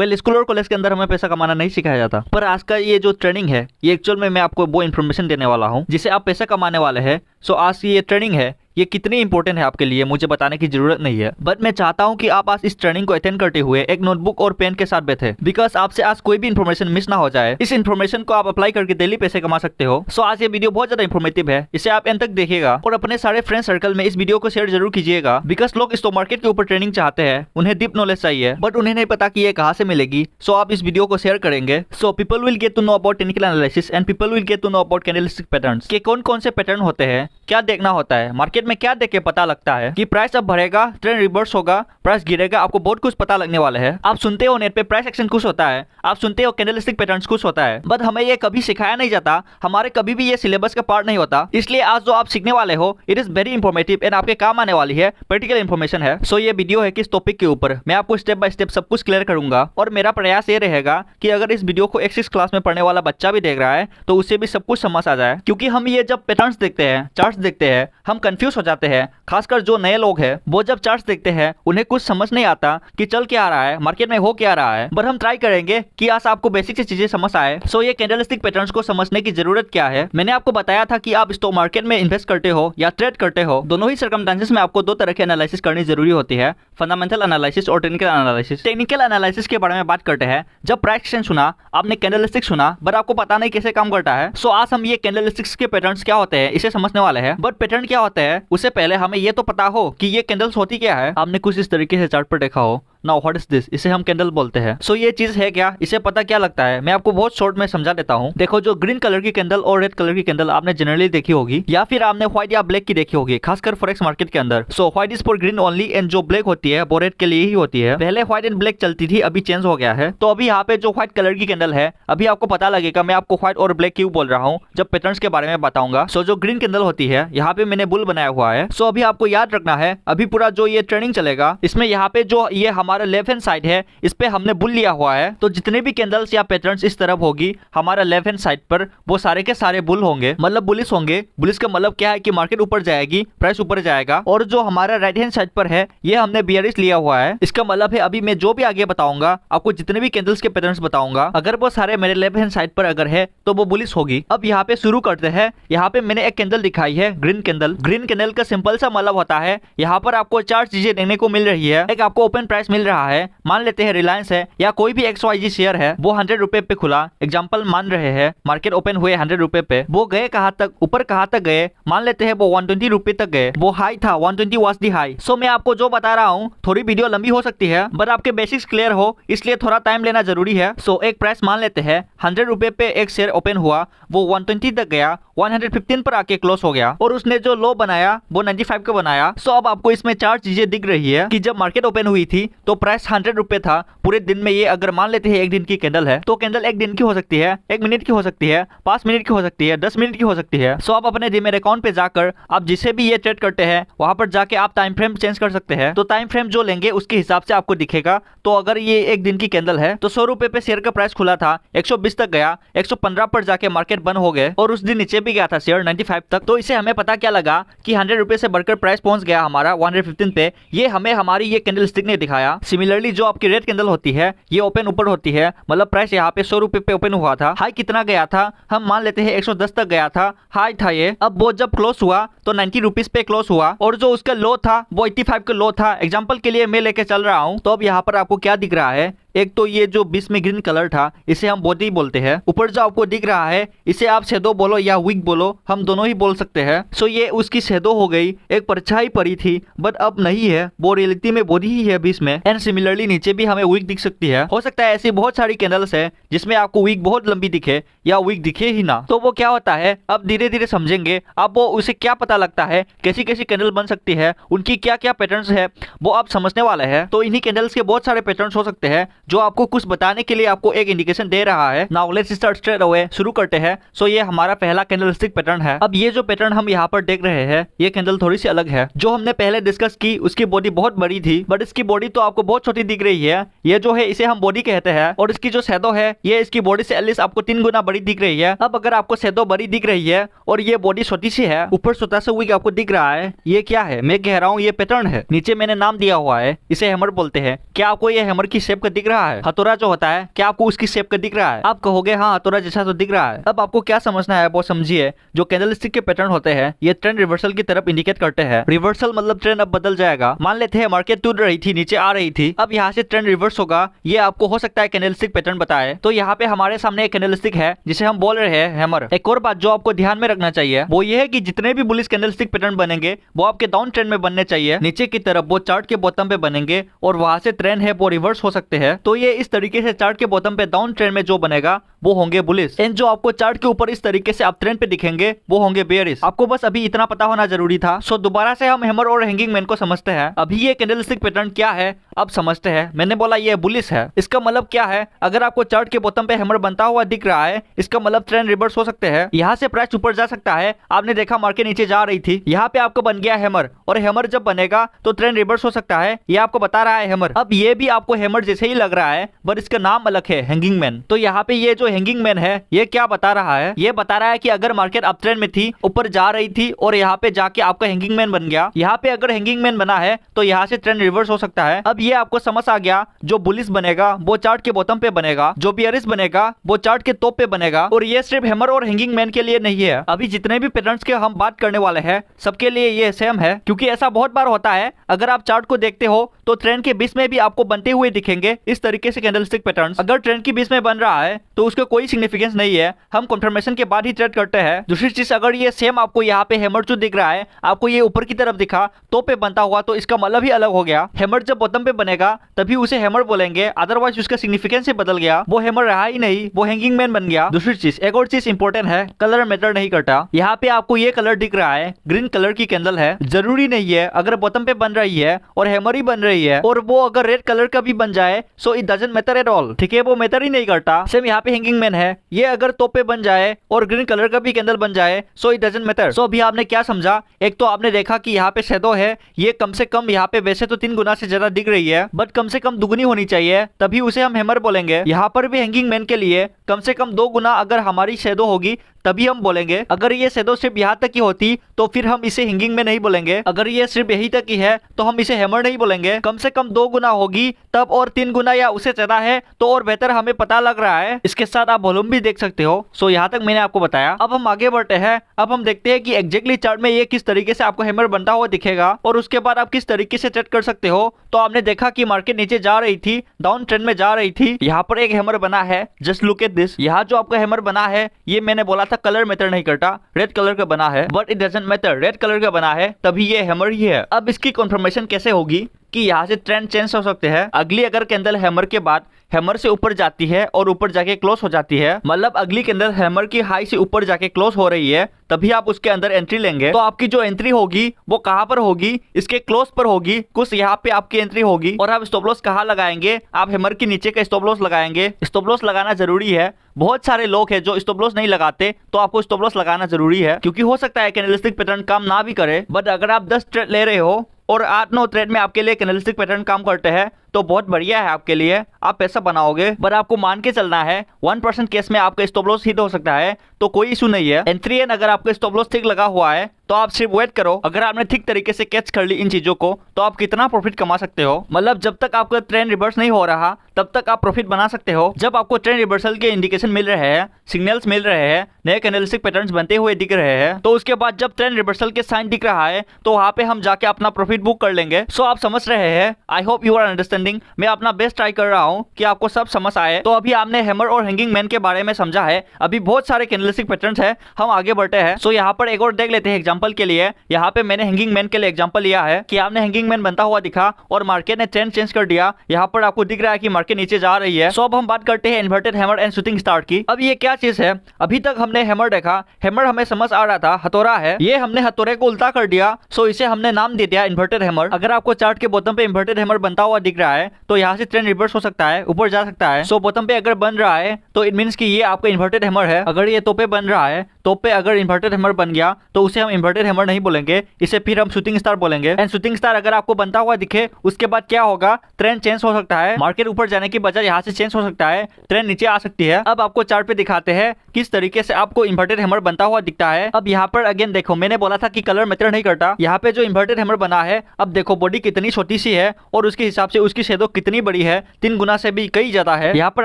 Well school और college के अंदर हमें पैसा कमाना नहीं सिखाया जाता, पर आज का ये जो ट्रेनिंग है ये एक्चुअल में मैं आपको वो इन्फॉर्मेशन देने वाला हूँ जिससे आप पैसा कमाने वाले हैं। सो आज की ये ट्रेनिंग है ये कितनी इंपॉर्टेंट है आपके लिए मुझे बताने की जरूरत नहीं है, बट मैं चाहता हूं कि आप आज इस ट्रेनिंग को अटेंड करते हुए एक नोटबुक और पेन के साथ बैठे, बिकॉज आपसे आज कोई भी इन्फॉर्मेशन मिस ना हो जाए। इस इन्फॉर्मेशन को आप अप्लाई करके डेली पैसे कमा सकते हो। सो आज ये वीडियो बहुत ज्यादा इन्फॉर्मेटिव है, इसे आप एंड तक देखिएगा और अपने सारे फ्रेंड सर्कल में इस वीडियो को शेयर जरूर कीजिएगा, बिकॉज लोग स्टॉक मार्केट के ऊपर ट्रेनिंग चाहते हैं, उन्हें डीप नॉलेज चाहिए बट उन्हें नहीं पता कि ये कहां से मिलेगी। सो आप इस वीडियो को शेयर करेंगे so people will get to know about technical analysis and people will get to know about candlestick patterns के कौन कौन से पैटर्न होते हैं, क्या देखना होता है, मार्केट में क्या देख के पता लगता है कि प्राइस अब बढ़ेगा, ट्रेंड रिवर्स होगा, प्राइस गिरेगा, आपको बहुत कुछ पता लगने वाला है। आप सुनते हो नेट पे प्राइस एक्शन कुछ होता है, आप सुनते हो कैंडलस्टिक पैटर्न्स कुछ होता है, बट हमें ये कभी सिखाया नहीं जाता, हमारे कभी भी ये सिलेबस का पार्ट नहीं होता। इसलिए आज जो आप सीखने वाले हो it is very informative and आपके काम आने वाली है, प्रैक्टिकल इंफॉर्मेशन है। सो ये वीडियो है किस टॉपिक के ऊपर, मैं आपको स्टेप बाय स्टेप सब कुछ क्लियर करूंगा और मेरा प्रयास ये रहेगा कि अगर इस वीडियो को 6 क्लास में पढ़ने वाला बच्चा भी देख रहा है तो उसे भी सब कुछ समझ आ जाए, क्योंकि हम ये जब पैटर्न्स देखते हैं, चार्ट्स देखते हैं, हम कंफ्यूज हो जाते हैं। खासकर जो नए लोग हैं वो जब चार्ट्स देखते हैं उन्हें कुछ समझ नहीं आता कि चल क्या आ रहा है, मार्केट में हो क्या रहा है, बट हम ट्राई करेंगे कि आज आपको बेसिक से चीजें समझ आए। सो ये कैंडलस्टिक पैटर्न्स को समझने की जरूरत क्या है, मैंने आपको बताया था कि आप स्टॉक मार्केट में इन्वेस्ट करते हो या ट्रेड करते हो, दोनों ही सर्कमस्टेंसेस में आपको दो तरह की एनालिसिस करनी जरूरी होती है, फंडामेंटल एनालिसिस और टेक्निकल एनालिसिस। टेक्निकल एनालिसिस के बारे में बात करते हैं जब प्राइस एक्शन सुना, आपने कैंडलस्टिक सुना बट आपको पता नहीं कैसे काम करता है। सो आज हम ये कैंडलस्टिक्स के पैटर्न्स क्या होते हैं इसे समझने वाले हैं, बट पैटर्न क्या होता है उससे पहले हमें ये तो पता हो कि ये कैंडल्स होती क्या है। आपने कुछ इस तरीके से चार्ट पर देखा हो, नाउ व्हाट इज दिस, इसे हम कैंडल बोलते हैं। सो ये चीज है क्या, इसे पता क्या लगता है, मैं आपको बहुत शॉर्ट में समझा देता हूँ। देखो जो ग्रीन कलर की कैंडल और रेड कलर की कैंडल आपने जनरली देखी होगी या फिर आपने व्हाइट या ब्लैक की देखी होगी, खासकर फॉरेक्स मार्केट के अंदर। So white is for green only and जो ब्लैक होती है वो रेड के लिए ही होती है। पहले व्हाइट एंड ब्लैक चलती थी, अभी चेंज हो गया है। तो अभी यहाँ पे जो व्हाइट कलर की कैंडल है अभी आपको पता लगेगा मैं आपको व्हाइट और ब्लैक क्यों बोल रहा हूँ जब पैटर्न्स के बारे में बताऊंगा। सो जो ग्रीन कैंडल होती है यहाँ पे मैंने बुल बनाया हुआ है। सो अभी आपको याद रखना है अभी पूरा जो ये ट्रेनिंग चलेगा इसमें यहाँ पे जो ये हमारा लेफ्ट हैंड साइड है इस पे हमने बुल लिया हुआ है। तो जितने भी कैंडल्स या पैटर्न्स इस तरफ होगी हमारा लेफ्ट हैंड साइड पर वो सारे के सारे बुल होंगे, मतलब बुलिश होंगे। बुलिश का मतलब क्या है कि मार्केट ऊपर जाएगी, प्राइस ऊपर जाएगा। और जो हमारा राइट हैंड साइड पर है ये हमने बियरिश लिया हुआ है। इसका मतलब है अभी मैं जो भी आगे बताऊंगा आपको जितने भी कैंडल्स के पैटर्न्स बताऊंगा अगर वो सारे मेरे लेफ्ट हैंड साइड पर अगर है तो वो बुलिश होगी। अब यहाँ पे शुरू करते हैं। यहाँ पे मैंने एक कैंडल दिखाई है ग्रीन कैंडल। ग्रीन कैंडल का सिंपल सा मतलब होता है यहाँ पर आपको चार चीजें देखने को मिल रही है। एक आपको ओपन प्राइस मिल रहा है, मान लेते हैं रिलायंस है या कोई भी XYZ शेयर है, वो 100 रुपए पे खुला, एग्जांपल मान रहे हैं मार्केट ओपन हुए 100 रुपए पे, वो गए कहां तक, ऊपर कहां तक गए, मान लेते हैं वो 120 रुपए तक गए, वो हाई था 120 वाज दी हाई। सो मैं आपको जो बता रहा हूं थोड़ी वीडियो लंबी हो सकती है बट आपके बेसिक्स क्लियर हो इसलिए थोड़ा टाइम लेना जरूरी है। सो एक प्राइस मान लेते हैं 100 रुपए पे एक शेयर ओपन हुआ, वो 120 तक गया, 115 पर आके क्लोज हो गया और उसने जो लो बनाया वो 95 का बनाया। सो अब आपको इसमें चार चीजें दिख रही है कि जब मार्केट ओपन हुई थी तो प्राइस 100 रुपए था, पूरे दिन में ये अगर मान लेते हैं एक दिन की कैंडल है तो कैंडल एक दिन की हो सकती है, 1 मिनट की हो सकती है, 5 मिनट की हो सकती है, 10 मिनट की हो सकती है। सो आप अपने डीमैट अकाउंट पे जाकर आप जिसे भी ये ट्रेड करते हैं वहां पर जाके आप टाइम फ्रेम चेंज कर सकते हैं। तो टाइम फ्रेम जो लेंगे उसके हिसाब से आपको दिखेगा। तो अगर ये एक दिन की कैंडल है तो 100 रुपए पे शेयर का प्राइस खुला था, 120 तक गया, 115 पर जाके मार्केट बंद हो गए और उस दिन नीचे भी गया था शेयर 95 तक। तो इसे हमें पता क्या लगा कि 100 रुपए से बढ़कर प्राइस पहुंच गया हमारा 115 पे। ये हमें हमारी ये कैंडल स्टिक ने दिखाया। सिमिलरली जो आपकी रेड कैंडल होती है ये ओपन ऊपर होती है, मतलब प्राइस यहाँ पे 100 रुपए पे ओपन हुआ था, हाई कितना गया था हम मान लेते हैं 110 तक गया था, हाई था ये। अब वो जब क्लोज हुआ तो 90 रुपीज पे क्लोज हुआ और जो उसका लो था वो 85 का लो था। एग्जांपल के लिए मैं लेके चल रहा हूँ। तो अब यहाँ पर आपको क्या दिख रहा है, एक तो ये जो बीच में ग्रीन कलर था इसे हम बॉडी बोलते हैं। ऊपर जो आपको दिख रहा है इसे आप शैडो बोलो या विक बोलो, हम दोनों ही बोल सकते हैं। सो ये उसकी शैडो हो गई, एक परछाई पड़ी थी बट अब नहीं है, वो रियलिटी में बॉडी ही है बीच में। एंड सिमिलरली नीचे भी हमें विक दिख सकती है। हो सकता है ऐसी बहुत सारी कैंडल्स है जिसमें आपको विक बहुत लंबी दिखे या विक दिखे ही ना। तो वो क्या होता है अब धीरे धीरे समझेंगे। अब वो उसे क्या पता लगता है, कैसी कैसी कैंडल बन सकती है, उनकी क्या क्या पैटर्न्स है वो आप समझने वाले हैं। तो इन्हीं कैंडल्स के बहुत सारे पैटर्न्स हो सकते हैं जो आपको कुछ बताने के लिए आपको एक इंडिकेशन दे रहा है। Now let's start straight away, शुरू करते हैं। सो ये हमारा पहला कैंडलस्टिक पैटर्न है। अब ये जो पैटर्न हम यहाँ पर देख रहे हैं ये कैंडल थोड़ी सी अलग है। जो हमने पहले डिस्कस की उसकी बॉडी बहुत बड़ी थी बट इसकी बॉडी तो आपको बहुत छोटी दिख रही है। ये जो है इसे हम बॉडी कहते हैं और इसकी जो शैडो है ये इसकी बॉडी से एटलीस्ट आपको 3 गुना बड़ी दिख रही है। अब अगर आपको शैडो बड़ी दिख रही है और ये बॉडी छोटी सी है, ऊपर छोटा सा विक आपको दिख रहा है, ये क्या है, मैं कह रहा हूँ ये पैटर्न है। नीचे मैंने नाम दिया हुआ है, इसे हैमर बोलते हैं। क्या आपको ये हैमर की शेप का दिख रहा है? हथौड़ा जो होता है क्या आपको उसकी शेप का दिख रहा है? आप कहोगे हाँ हथौड़ा जैसा तो दिख रहा है। अब आपको क्या समझना है वो समझिए। जो कैंडलस्टिक के पैटर्न होते हैं ये ट्रेंड रिवर्सल की तरफ इंडिकेट करते हैं। रिवर्सल मतलब ट्रेंड अब बदल जाएगा। मान लेते हैं मार्केट टूट रही थी, नीचे आ रही थी, अब यहाँ से ट्रेंड रिवर्स होगा, ये आपको हो सकता है कैंडलस्टिक पैटर्न बताए। तो यहाँ पे हमारे सामने एक कैंडलस्टिक है जिसे हम बोल रहे हैं हैमर। एक और बात जो आपको ध्यान में रखना चाहिए वो ये है कि जितने भी बुलिश कैंडलस्टिक पैटर्न बनेंगे वो आपके डाउन ट्रेंड में बनने चाहिए, नीचे की तरफ वो चार्ट के बॉटम पे बनेंगे और वहां से ट्रेंड है वो रिवर्स हो सकते हैं। तो ये इस तरीके से चार्ट के बॉटम पे डाउन ट्रेंड में जो बनेगा वो होंगे बुलिश, एंड जो आपको चार्ट के ऊपर इस तरीके से अप ट्रेंड पे दिखेंगे वो होंगे बेयरिश। आपको बस अभी इतना पता होना जरूरी था। सो दोबारा से हम हैमर और हैंगिंग मैन को समझते हैं। अभी ये कैंडलस्टिक पैटर्न क्या है अब समझते हैं। मैंने बोला ये बुलिश है, इसका मतलब क्या है? अगर आपको चार्ट के बॉटम पे हैमर बनता हुआ दिख रहा है इसका मतलब ट्रेंड रिवर्स हो सकते हैं। यहाँ से प्राइस ऊपर जा सकता है। आपने देखा मार्केट नीचे जा रही थी, यहाँ पे आपको बन गया हैमर, और हैमर जब बनेगा तो ट्रेंड रिवर्स हो सकता है, ये आपको बता रहा है हैमर। अब ये भी आपको हैमर जैसे ही लग रहा है बट इसका नाम अलग है, हैंगिंग मैन। तो यहाँ पे ये जो हैंगिंग मैन है ये क्या बता रहा है? ये बता रहा है कि अगर मार्केट अप ट्रेंड में थी, ऊपर जा रही थी और यहाँ पे जाके आपका हैंगिंग मैन बन गया, यहाँ पे अगर हैंगिंग मैन बना है तो यहाँ से ट्रेंड रिवर्स हो सकता है। अब ये आपको समझ आ गया, जो बुलिश बनेगा वो चार्ट के बॉटम पे बनेगा, जो बियरिश बनेगा वो चार्ट के टॉप पे बनेगा। और ये सिर्फ हैमर और हैंगिंग मैन के लिए नहीं है, अभी जितने भी पैटर्न्स के हम बात करने वाले हैं सबके लिए ये सेम है, क्योंकि ऐसा बहुत बार होता है अगर आप चार्ट को देखते हो तो ट्रेंड के बीच में भी आपको बनते हुए दिखेंगे इस तरीके से कैंडलस्टिक पैटर्न्स। अगर ट्रेंड के बीच में बन रहा है तो उसका कोई सिग्निफिकेंस नहीं है, हम कंफर्मेशन के बाद ही ट्रेड करते हैं। दूसरी चीज, अगर ये सेम आपको यहाँ पे हैमर जो दिख रहा है आपको ये ऊपर की तरफ दिखा तो पे बनता हुआ तो इसका मतलब ही अलग हो गया। हैमर जब बॉटम पे बनेगा तभी उसे हैमर बोलेंगे, अदरवाइज उसका सिग्निफिकेंस ही बदल गया, वो हैमर रहा ही नहीं, वो हैंगिंग मैन बन गया। दूसरी चीज, एक और चीज इंपॉर्टेंट है, कलर मैटर नहीं करता। यहाँ पे आपको ये कलर दिख रहा है, ग्रीन कलर की कैंडल है, जरूरी नहीं है अगर बॉटम पे बन रही है और हैमर ही बन रही है और वो अगर रेड कलर का भी बन जाए so it doesn't matter at all, ठीक है, वो मैटर ही नहीं करता। सेम यहाँ पे हैंगिंग मैन है, ये अगर टॉप पे बन जाए और ग्रीन कलर का भी कैंडल बन जाए सो इट डजंट मैटर। सो अभी आपने क्या समझा? एक तो आपने देखा कि यहाँ पे शैडो है, ये कम से कम यहाँ पे वैसे तो 3 गुना से ज्यादा दिख रही है बट कम से कम दुगनी होनी चाहिए, तभी उसे हम हैमर बोलेंगे। यहाँ पर भी हैंगिंग मैन के लिए कम से कम 2 गुना अगर हमारी शैडो होगी तभी हम बोलेंगे। अगर ये शैडो सिर्फ यहाँ तक की होती तो फिर हम इसे हैंगिंग में नहीं बोलेंगे, अगर ये सिर्फ यही तक की है तो हम इसे हैमर नहीं बोलेंगे। कम से कम 2 गुना होगी तब, और 3 गुना या उससे ज्यादा है तो और बेहतर हमें पता लग रहा है। इसके साथ आप वॉल्यूम भी देख सकते हो। सो यहाँ तक मैंने आपको बताया। अब हम आगे बढ़ते हैं, अब हम देखते हैं कि एग्जैक्टली चार्ट में ये किस तरीके से आपको हैमर बनता हुआ दिखेगा और उसके बाद आप किस तरीके से ट्रेड कर सकते हो। तो आपने देखा कि मार्केट नीचे जा रही थी, डाउन ट्रेंड में जा रही थी, यहाँ पर एक हैमर बना है, जस्ट लुक एट दिस। यहाँ जो आपका हैमर बना है ये मैंने बोला था कलर मैटर नहीं करता, रेड कलर का बना है but it doesn't matter, red colour का बना है तभी ये हैमर ही है। अब इसकी कंफर्मेशन कैसे होगी कि यहाँ से ट्रेंड चेंज हो सकते हैं। अगली अगर कैंडल हैमर के बाद हैमर से ऊपर जाती है और ऊपर जाके क्लोज हो जाती है, मतलब अगली कैंडल हैमर की हाई से ऊपर जाके क्लोज हो रही है, तभी आप उसके अंदर एंट्री लेंगे। तो आपकी जो एंट्री होगी वो कहां पर होगी? इसके क्लोज पर होगी, कुछ यहाँ पे आपकी एंट्री होगी। और आप स्टॉप लॉस कहां लगाएंगे? आप हैमर के नीचे का स्टॉप लॉस लगाएंगे। स्टॉप लॉस लगाना जरूरी है, बहुत सारे लोग हैं जो स्टॉप लॉस नहीं लगाते, तो आपको स्टॉप लॉस लगाना जरूरी है, क्योंकि हो सकता है कैंडलस्टिक पैटर्न काम ना भी करे। बट अगर आप 10 ट्रेड ले रहे हो और 8-9 ट्रेड में आपके लिए कैंडलस्टिक पैटर्न काम करते हैं तो बहुत बढ़िया है आपके लिए, आप पैसा बनाओगे। पर आपको मान के चलना है 1% केस में आपका स्टॉप लॉस हिट हो सकता है, तो कोई इशू नहीं है। एंट्री एंड अगर आपका स्टॉप लॉस ठीक लगा हुआ है तो आप सिर्फ वेट करो। अगर आपने ठीक तरीके से कैच कर ली इन चीजों को तो आप कितना प्रॉफिट कमा सकते हो, मतलब जब तक आपका ट्रेंड रिवर्स नहीं हो रहा तब तक आप प्रॉफिट बना सकते हो। जब आपको ट्रेंड रिवर्सल के इंडिकेशन मिल रहे हैं, सिग्नल्स मिल रहे हैं, नए कैंडलस्टिक पैटर्न्स बनते हुए दिख रहे हैं, तो उसके बाद जब ट्रेंड रिवर्सल के साइन दिख रहा है तो वहां पे हम जाके अपना प्रॉफिट बुक कर लेंगे। सो आप समझ रहे हैं, I hope you are understanding. मैं अपना बेस्ट ट्राई कर रहा हूं कि आपको सब समझ आए। तो अभी आपने हैमर और हैंगिंग मैन के बारे में समझा है, अभी बहुत सारे कैंडलस्टिक पैटर्न्स है, हम आगे बढ़ते हैं। सो यहाँ पर एक और देख लेते हैं एग्जांपल के लिए। यहाँ पे मैंने हैंगिंग मैन के लिए एग्जांपल लिया है कि आपने हैंगिंग मैन बनता हुआ दिखा और मार्केट ने ट्रेंड चेंज कर दिया, यहाँ पर आपको दिख रहा है कि मार्केट नीचे जा रही है। सो अब हम बात करते हैं inverted hammer and shooting star की। अब ये क्या चीज है? अभी तक हमने हैमर देखा, हैमर हमें समझ आ रहा था हथौड़ा है, ये हमने हथौड़े को उल्टा कर दिया, सो इसे हमने नाम दे दिया इन्वर्टेड हैमर। अगर आपको चार्ट के बॉटम पे इन्वर्टेड हैमर बनता हुआ दिख रहा है तो यहाँ से ट्रेंड रिवर्स हो सकता है, ऊपर जा सकता है। सो बॉटम पे अगर बन रहा है तो इट मींस कि ये आपका इन्वर्टेड हैमर है। अगर ये टॉप पे बन रहा है टॉप पे अगर इन्वर्टेड हैमर बन गया तो उसे हम इन्वर्टेड हैमर नहीं बोलेंगे, इसे फिर हम शूटिंग स्टार बोलेंगे। एंड शूटिंग स्टार अगर आपको बनता हुआ दिखे उसके बाद क्या होगा, ट्रेंड चेंज हो सकता है, मार्केट ऊपर जाने की बजाय यहाँ से चेंज हो सकता है, ट्रेंड नीचे आ सकती है। अब आपको चार्ट पे दिखाते हैं किस तरीके से आपको इन्वर्टेड हैमर बनता हुआ दिखता है। अब यहाँ पर अगेन देखो, मैंने बोला था कि कलर मैटर नहीं करता। यहाँ पे जो इन्वर्टेड हैमर बना है, अब देखो बॉडी कितनी छोटी सी है और उसके हिसाब से उसकी शेडो कितनी बड़ी है, 3 गुना से भी कई ज्यादा है। यहाँ पर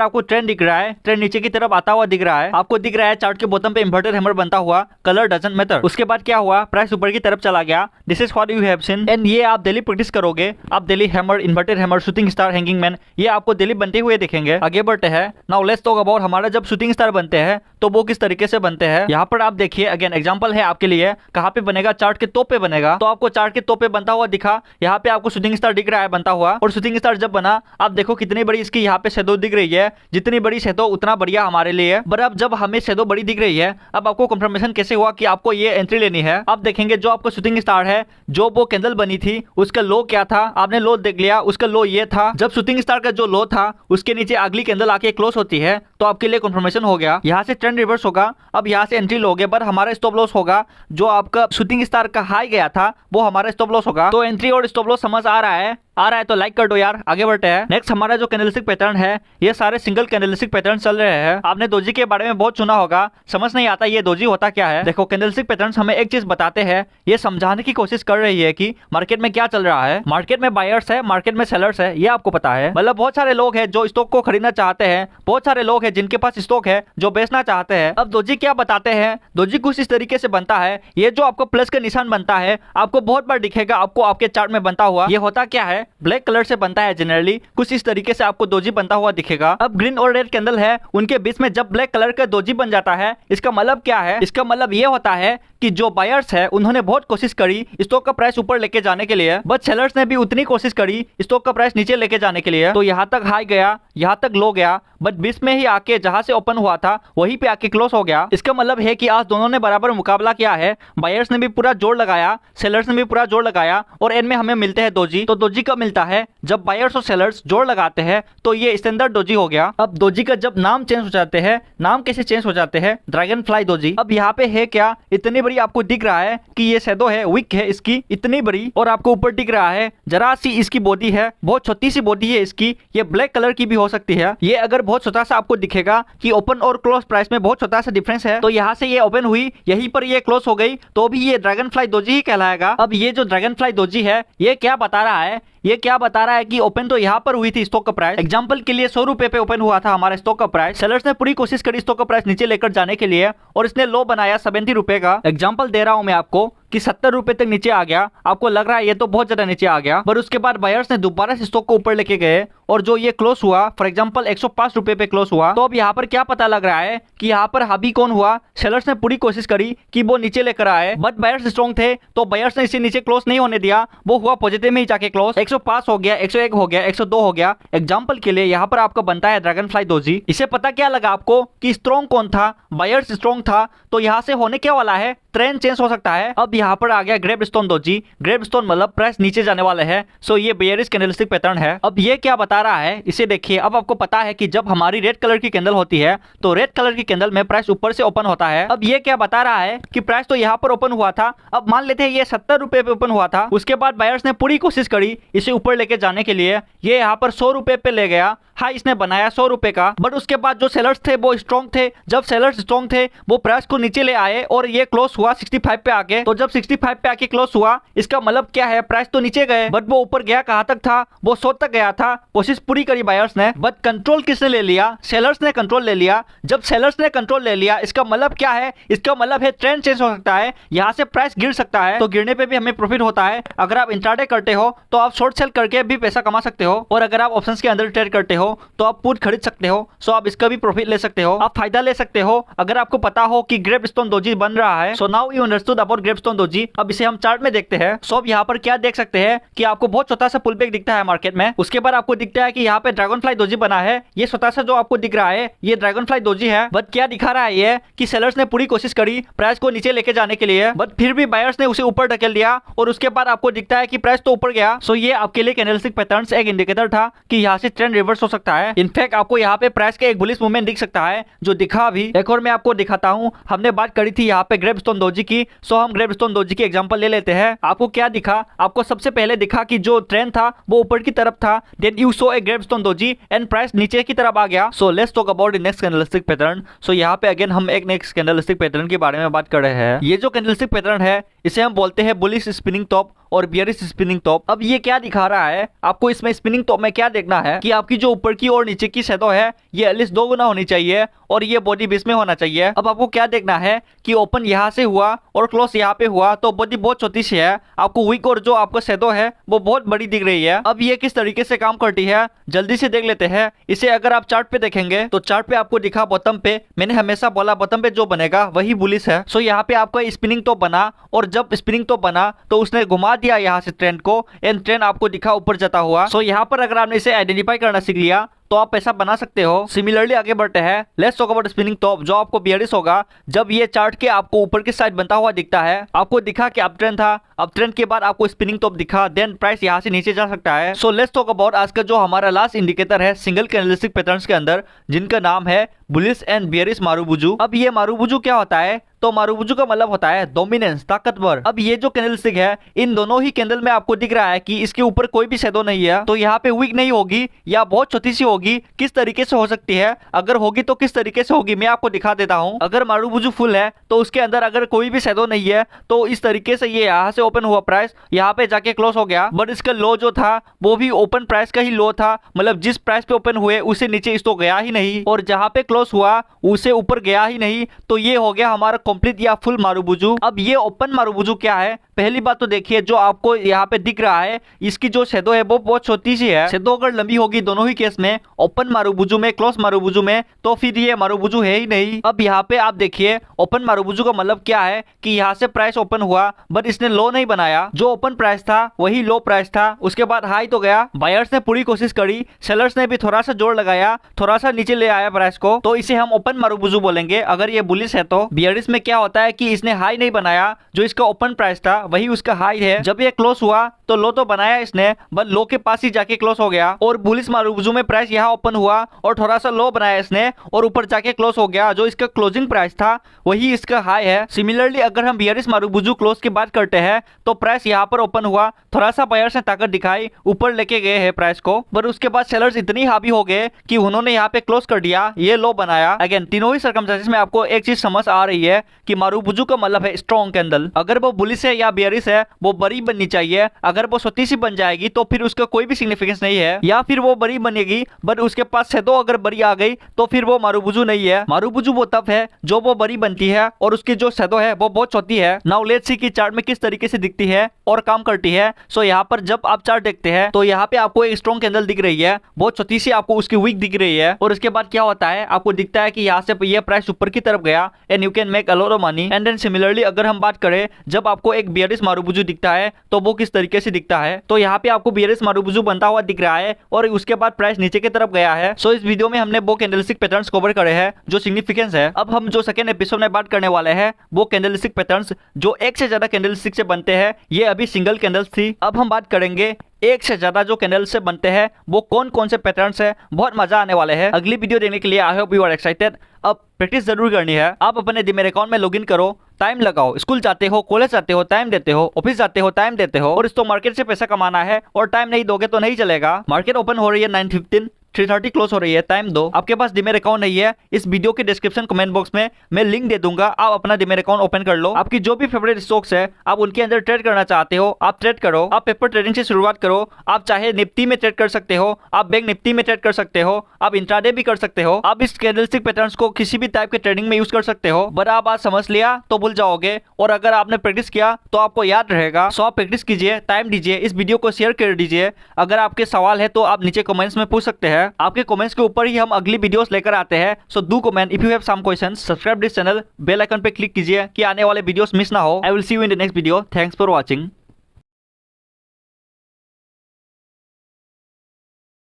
आपको ट्रेंड दिख रहा है, ट्रेंड नीचे की तरफ आता हुआ दिख रहा है, आपको दिख रहा है चार्ट के बॉटम पे इन्वर्टेड हैमर बनता हुआ, कलर डजंट मैटर। उसके बाद क्या हुआ, प्राइस ऊपर की तरफ चला गया। This is what you have seen. And ये आप डेली प्रैक्टिस करोगे, आप daily hammer, inverted hammer, shooting star, hanging man, ये आपको डेली बनते हुए दिखेंगे। आगे बढ़ते हैं। नाउ लेट्स टॉक अबाउट हमारा जब शूटिंग स्टार बनते हैं तो वो किस तरीके से बनते हैं। यहाँ पर आप देखिए, अगेन एग्जांपल है आपके लिए, कहाँ पे बनेगा, चार्ट के टॉप पे बनेगा। तो आपको चार्ट के टॉप पे बनता हुआ दिखा, यहाँ पे आपको शूटिंग स्टार दिख रहा है बनता हुआ। और शूटिंग स्टार जब बना, आप देखो कितनी बड़ी इसकी यहाँ पे शेडो दिख रही है, जितनी बड़ी शेडो उतना बढ़िया हमारे लिए। पर अब जब हमें शेडो बड़ी दिख रही है, अब आपको कंफर्मेशन कैसे हुआ कि आपको ये एंट्री लेनी है। आप देखेंगे जो आपको शूटिंग स्टार है, जो वो कैंडल बनी थी उसका लो क्या था, आपने लो देख लिया, उसका लो ये था। जब शूटिंग स्टार का जो लो था उसके नीचे अगली कैंडल आके क्लोज होती है तो आपके लिए कंफर्मेशन हो गया। यहाँ से ट्रेंड रिवर्स होगा, अब यहाँ से एंट्री लोगे, पर हमारा स्टॉप लॉस होगा। जो आपका शूटिंग स्टार का हाई गया था वो हमारा स्टॉप लॉस होगा। तो एंट्री और स्टॉप लॉस समझ आ रहा है? तो लाइक कर दो यार। आगे बढ़ते हैं। नेक्स्ट हमारा जो कैंडलस्टिक पैटर्न है, ये सारे सिंगल कैंडलस्टिक पैटर्न चल रहे हैं। आपने दोजी के बारे में बहुत सुना होगा, समझ नहीं आता ये दोजी होता क्या है। देखो कैंडलस्टिक पैटर्न्स हमें एक चीज बताते हैं, ये समझाने की कोशिश कर रही है कि मार्केट में क्या चल रहा है। मार्केट में बायर्स है, मार्केट में सेलर्स है, ये आपको पता है। मतलब बहुत सारे लोग हैं जो स्टॉक को खरीदना चाहते हैं, बहुत सारे लोग हैं जिनके पास स्टॉक है जो बेचना चाहते हैं। अब दोजी क्या बताते हैं, दोजी कुछ इस तरीके से बनता है। ये जो आपको प्लस का निशान बनता है, आपको बहुत बार दिखेगा आपको आपके चार्ट में बनता हुआ। ये होता क्या है, ब्लैक कलर से बनता है जनरली, कुछ इस तरीके से आपको दोजी बनता हुआ दिखेगा। अब ग्रीन और रेड कैंडल है, उनके बीच में जब ब्लैक कलर का दोजी बन जाता है, इसका मतलब क्या है, इसका मतलब ये होता है कि जो बायर्स है उन्होंने बहुत कोशिश करी स्टॉक का प्राइस ऊपर लेके जाने के लिए, बट सेलर्स ने भी उतनी कोशिश करी स्टॉक का प्राइस नीचे लेके जाने के लिए। तो यहाँ तक हाई गया, यहाँ तक लो गया, बट बीच में ही आके जहां से ओपन हुआ था वहीं पे आके क्लोज हो गया। इसका मतलब है कि आज दोनों ने बराबर मुकाबला किया है, बायर्स ने भी पूरा जोर लगाया, सेलर्स ने भी पूरा जोर लगाया, और एंड में हमें मिलते हैं दोजी। तो दोजी कब मिलता है, जब बायर्स और सेलर्स जोर लगाते हैं, तो ये स्टैंडर्ड दोजी हो गया। अब दोजी का जब नाम चेंज हो जाते हैं, नाम कैसे चेंज हो जाते हैं, ड्रैगन फ्लाई दोजी। अब यहाँ पे है क्या, इतनी बड़ी आपको दिख रहा है कि ये शैडो है, विक है इसकी इतनी बड़ी, और आपको ऊपर दिख रहा है जरा सी इसकी बॉडी है, बहुत छोटी सी बॉडी है इसकी, ये ब्लैक कलर की भी हो सकती है। ये अगर बहुत छोटा सा आपको दिखेगा कि ओपन और क्लोज प्राइस में बहुत छोटा सा डिफरेंस है, तो यहाँ से ये ओपन हुई, यहीं पर ये क्लोज हो गई, तो भी ये ड्रैगन फ्लाई दोजी ही कहलाएगा। अब ये जो ड्रैगन फ्लाई दोजी है, ये क्या बता रहा है, ये क्या बता रहा है कि ओपन तो यहाँ पर हुई थी स्टॉक का प्राइस, एग्जांपल के लिए 100 रुपए पे ओपन हुआ था हमारा स्टॉक का प्राइस। सेलर्स ने पूरी कोशिश करी स्टॉक का प्राइस नीचे लेकर जाने के लिए, और इसने लो बनाया 70 रुपए का। एग्जांपल दे रहा हूं मैं आपको कि 70 रुपए तक नीचे आ गया, आपको लग रहा है ये तो बहुत ज्यादा नीचे आ गया, पर उसके बाद बायर्स ने दोबारा से स्टॉक को ऊपर लेके गए, और जो ये क्लोज हुआ फॉर एग्जांपल 105 रुपए पे क्लोज हुआ। तो अब यहाँ पर क्या पता लग रहा है कि यहाँ पर हावी कौन हुआ, सेलर्स ने पूरी कोशिश करी कि वो नीचे लेकर आए, बट बायर्स स्ट्रॉन्ग थे, तो बायर्स ने इसे नीचे क्लोज नहीं होने दिया, वो हुआ पॉजिटिव में ही जाके क्लोज। 105 हो गया, 101 हो गया, 102 हो गया। एग्जांपल के लिए यहाँ पर आपका बनता है ड्रैगन फ्लाई दोजी। इसे पता क्या लगा आपको कि स्ट्रॉन्ग कौन था, बायर्स स्ट्रॉन्ग था, तो यहाँ से होने क्या वाला है, ट्रेंड चेंज हो सकता है। अब यहाँ पर आ गया ग्रेपस्टोन दोजी। ग्रेपस्टोन मतलब प्राइस नीचे जाने वाले है, सो ये बेयरिश कैंडलस्टिक पैटर्न है। अब ये क्या बता रहा है, इसे देखिए। अब आपको पता है कि जब हमारी रेड कलर की कैंडल होती है तो रेड कलर की कैंडल में प्राइस ऊपर से ओपन होता है। अब ये क्या बता रहा है कि प्राइस तो यहाँ पर ओपन हुआ था, अब मान लेते हैं ये 70 रुपए पे ओपन हुआ था, उसके बाद बायर्स ने पूरी कोशिश करी इसे ऊपर लेके जाने के लिए, ये यहाँ पर 100 रुपए पे ले गया, हाई इसने बनाया 100 रुपए का, बट उसके बाद जो सेलर्स थे वो स्ट्रॉन्ग थे, जब सेलर्स स्ट्रॉन्ग थे वो प्राइस को नीचे ले आए और ये क्लोज हुआ 65 पे आके। तो जब 65 पे आके क्लोज हुआ, इसका मतलब क्या है, प्राइस तो नीचे गए बट वो ऊपर गया कहां तक था, वो 100 तक गया था। कोशिश पूरी करी बायर्स ने, बट कंट्रोल किसने ले लिया, सेलर्स ने कंट्रोल ले लिया। जब सेलर्स ने कंट्रोल ले लिया, इसका मतलब क्या है, इसका मतलब है ट्रेंड चेंज हो सकता है, यहाँ से प्राइस गिर सकता है, तो गिरने पे भी हमें प्रॉफिट होता है। अगर आप इंट्राडे करते हो तो आप शॉर्ट सेल करके भी पैसा कमा सकते हो, और अगर आप ऑप्शंस के अंदर ट्रेड करते हो तो आप पुट खरीद सकते हो, सो आप इसका भी प्रॉफिट ले सकते हो, आप फायदा ले सकते हो अगर आपको पता हो कि ग्रेपस्टोन दोजी बन रहा है। So now you understood about gravestone doji. अब इसे हम चार्ट में देखते हैं। सो अब यहाँ पर क्या देख सकते हैं कि आपको बहुत छोटा सा पुल बैक दिखता है मार्केट में, उसके बाद आपको दिखता है कि यहाँ पे ड्रैगन फ्लाई दोजी बना है। ये छोटा सा जो आपको दिख रहा है ये ड्रैगन फ्लाई दोजी है, बट क्या दिखा रहा है ये कि सेलर्स ने पूरी कोशिश करी प्राइस को नीचे लेके जाने के लिए, बट फिर भी बायर्स ने उसे ऊपर ढकेल दिया, और उसके बाद आपको दिखता है कि प्राइस तो ऊपर गया। सो ये आपके लिए कैंडलस्टिक पैटर्न्स एक इंडिकेटर था कि यहाँ से ट्रेंड रिवर्स हो सकता है। इनफैक्ट आपको यहाँ पे प्राइस का एक बुलिश मूवमेंट दिख सकता है जो दिखा भी। एक और मैं आपको दिखाता हूँ, हमने बात करी थी यहाँ पे ग्रेवस्टोन डोजी की, सो हम ग्रेवस्टोन डोजी की एग्जांपल ले लेते हैं। आपको क्या दिखा, आपको सबसे पहले दिखा कि जो ट्रेंड था वो ऊपर की तरफ था, then you saw a gravestone doji and price नीचे की तरफ आ गया। So let's talk about the next candlestick pattern. So यहाँ पे अगेन हम एक नेक्स्ट कैंडलस्टिक पैटर्न के बारे में बात कर रहे हैं। ये जो कैंडलस्टिक पैटर्न है इसे हम बोलते हैं बुलिश स्पिनिंग टॉप और बियरिश स्पिनिंग टॉप। अब ये क्या दिखा रहा है आपको, इसमें स्पिनिंग टॉप में क्या देखना है कि आपकी जो ऊपर की और नीचे की शैडो है ये एटलीस्ट 2 गुना होनी चाहिए और ये बॉडी बेस में होना चाहिए। अब आपको क्या देखना है कि ओपन यहाँ से हुआ और क्लोज यहाँ पे हुआ तो बॉडी बहुत छोटी सी है, आपको वीक और जो आपको शैडो है वो बहुत बड़ी दिख रही है। अब ये किस तरीके से काम करती है जल्दी से देख लेते हैं इसे। अगर आप चार्ट पे देखेंगे तो चार्ट पे आपको दिखा बॉटम पे, मैंने हमेशा बोला बॉटम पे जो बनेगा वही बुलिश है। सो यहाँ पे आपका स्पिनिंग टॉप बना और जब स्पिनिंग टॉप बना तो उसने घुमा दिया यहाँ से ट्रेंड को एंड ट्रेंड आपको दिखा ऊपर जाता हुआ। सो यहाँ पर अगर आपने इसे आइडेंटिफाई करना सीख लिया तो आप पैसा बना सकते हो। सिमिलरली आगे बढ़ते हैं, let's talk about spinning top जो आपको बियरिश होगा जब ये चार्ट के आपको ऊपर की साइड बनता हुआ दिखता है। आपको दिखा कि अप ट्रेंड था, अप ट्रेंड के बाद आपको स्पिनिंग टॉप दिखा, देन प्राइस यहाँ से नीचे जा सकता है। सो लेट्स टॉक अबाउट आज का जो हमारा लास्ट इंडिकेटर है सिंगल कैंडलस्टिक पैटर्न्स के अंदर, जिनका नाम है बुलिश एंड बियरिश मारुबुजू। अब ये मारुबुजू क्या होता है, तो मारुबुजू का मतलब होता है डोमिनेंस, ताकतवर। अब ये जो कैंडलस्टिक है इन दोनों ही कैंडल में आपको दिख रहा है कि इसके ऊपर कोई भी शैडो नहीं है, तो यहाँ पे वीक नहीं होगी या बहुत छोटी सी होगी। किस तरीके से हो सकती है, अगर होगी तो किस तरीके से होगी मैं आपको दिखा देता हूँ। अगर मारुबुजू फुल है तो उसके अंदर अगर कोई भी शैडो नहीं है तो इस तरीके से ये यहाँ से ओपन हुआ प्राइस यहाँ पे जाके क्लोज हो गया, बट इसका लो जो था वो भी ओपन प्राइस का ही लो था, मतलब जिस प्राइस पे ओपन हुए उससे नीचे इस तो गया ही नहीं और जहाँ पे क्लोज हुआ उसे ऊपर गया ही नहीं। तो ये हो गया हमारा कंप्लीट या फुल मारुबुजू। अब ये ओपन मारुबुजू क्या है, पहली बात तो देखिए जो आपको यहाँ पे दिख रहा है इसकी जो शैडो है वो बहुत छोटी सी है। शैडो अगर लंबी होगी दोनों ही केस में, ओपन मारुबुजू में क्लोज मारुबुजू में, तो फिर ये मारुबुजू है ही नहीं। अब यहाँ पे आप देखिए ओपन मारुबुजू का मतलब क्या है कि यहाँ से प्राइस ओपन हुआ बट इसने लो नहीं बनाया, जो ओपन प्राइस था वही लो प्राइस था, उसके बाद हाई तो गया, बायर्स ने पूरी कोशिश करी, सेलर्स ने भी थोड़ा सा जोर लगाया, थोड़ा सा नीचे ले आया प्राइस को, तो इसे हम ओपन मारुबुजू बोलेंगे अगर ये बुलिश है। तो बियरिश में क्या होता है कि इसने हाई नहीं बनाया, जो इसका ओपन प्राइस था वही उसका हाई है, जब ये क्लोज हुआ तो लो तो बनाया इसने बट लो के पास ही जाके क्लोज हो गया। और बुलिश मारुबुजू में प्राइस यहाँ ओपन हुआ और थोड़ा सा लो बनाया इसने और ऊपर जाके क्लोज हो गया, जो इसका क्लोजिंग प्राइस था वही इसका हाई है। सिमिलरली अगर हम बियरिश मारुबुजू क्लोज की बात करते हैं तो प्राइस यहाँ पर ओपन हुआ, थोड़ा सा बायर्स ने ताकत दिखाई, ऊपर लेके गए हैं प्राइस को, पर उसके बाद सेलर्स इतनी हावी हो गए कि उन्होंने यहाँ पे क्लोज कर दिया, ये लो बनाया। अगेन तीनों ही सर्कमस्टेंसेस में आपको एक चीज समझ आ रही है कि मारुबुजू का मतलब है स्ट्रॉन्ग कैंडल। अगर वो बुलिश है या बियरिश है वो बड़ी बननी चाहिए, अगर वो छोटी सी बन जाएगी तो फिर उसका कोई भी सिग्निफिकेंस नहीं है, या फिर वो बड़ी बनेगी बट उसके पास शैडो अगर बड़ी आ गई तो फिर वो मारुबुजू नहीं है। मारुबुजू वो तब है जो वो बड़ी बनती है और उसकी जो शैडो है वो बहुत छोटी है। नाउ लेट्स सी कि चार्ट में किस तरीके से दिखती है और काम करती है। सो यहाँ पर जब आप चार्ट देखते हैं तो यहाँ पे आपको एक स्ट्रॉन्ग कैंडल दिख रही है, बहुत छोटी सी आपको उसकी वीक दिख रही है, और उसके बाद क्या होता है आपको दिखता है कि यहाँ से ये प्राइस ऊपर की तरफ गया and you can make a lot of money. And then similarly अगर हम बात करें जब आपको एक बियरिश मारुबुजू दिखता है तो वो किस तरीके से दिखता है, तो यहाँ पे आपको बियरिश मारुबुजू बनता हुआ दिख रहा है और उसके बाद प्राइस नीचे की तरफ गया है। सो इस वीडियो में हमने वो कैंडलस्टिक पैटर्न्स कवर करे हैं जो सिग्निफिकेंस है। अब हम जो सेकंड एपिसोड में बात करने वाले हैं वो कैंडलस्टिक पैटर्न्स जो एक से ज्यादा कैंडलस्टिक से बनते हैं, ये अभी सिंगल कैंडल्स थी। अब हम बात करेंगे एक से ज्यादा जो कैंडल से बनते हैं वो कौन कौन से पैटर्न्स है, बहुत मजा आने वाले हैं। अगली वीडियो देने के लिए I hope you are excited. अब प्रैक्टिस जरूर करनी है, आप अपने डीमैट अकाउंट में लॉगिन करो, टाइम लगाओ, स्कूल जाते हो, कॉलेज जाते हो, टाइम देते हो, ऑफिस जाते हो, टाइम देते हो, और इस तो मार्केट से पैसा कमाना है और टाइम नहीं दोगे तो नहीं चलेगा। मार्केट ओपन हो रही है 9:15, 3:30 क्लोज हो रही है, टाइम दो। आपके पास डीमैट अकाउंट नहीं है, इस वीडियो के डिस्क्रिप्शन कमेंट बॉक्स में मैं लिंक दे दूंगा, आप अपना डीमैट अकाउंट ओपन कर लो। आपकी जो भी फेवरेट स्टॉक्स है आप उनके अंदर ट्रेड करना चाहते हो आप ट्रेड करो, आप पेपर ट्रेडिंग से शुरुआत करो। आप चाहे निफ्टी में ट्रेड कर सकते हो, आप बैंक निफ्टी में ट्रेड कर सकते हो, आप इंट्राडे भी कर सकते हो, आप इस कैंडलस्टिक पैटर्न्स को किसी भी टाइप के ट्रेडिंग में यूज कर सकते हो। बट आप आज समझ लिया तो भूल जाओगे, और अगर आपने प्रैक्टिस किया तो आपको याद रहेगा। सो आप प्रैक्टिस कीजिए, टाइम दीजिए, इस वीडियो को शेयर कर दीजिए। अगर आपके सवाल है तो आप नीचे कमेंट्स में पूछ सकते हैं, आपके कमेंट्स के ऊपर ही हम अगली वीडियोस लेकर आते हैं। So do comment if you have some questions, subscribe this channel, bell icon पे क्लिक कीजिए कि आने वाले वीडियोस मिस ना हो। I will see you in the next video. Thanks for watching.